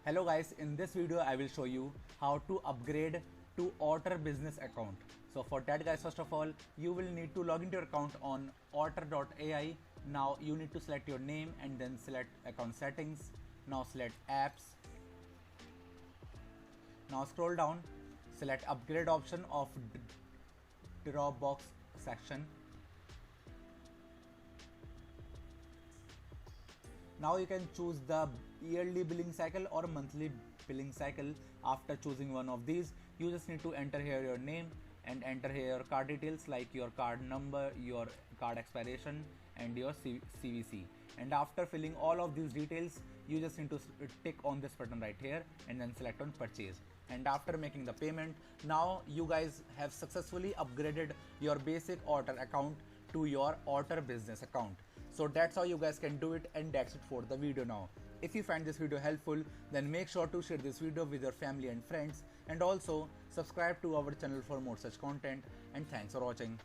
Hello guys, in this video I will show you how to upgrade to Otter business account. So for that guys, first of all you will need to log into your account on Otter.ai. Now you need to select your name and then select account settings. Now select apps. Now scroll down, select upgrade option of Dropbox section. Now you can choose the yearly billing cycle or monthly billing cycle. After choosing one of these, you just need to enter here your name and enter here your card details like your card number, your card expiration and your CVC. And after filling all of these details, you just need to tick on this button right here and then select on purchase. And after making the payment, now you guys have successfully upgraded your basic Otter account to your Otter business account. So that's how you guys can do it, and that's it for the video now. If you find this video helpful, then make sure to share this video with your family and friends, and also subscribe to our channel for more such content, and thanks for watching.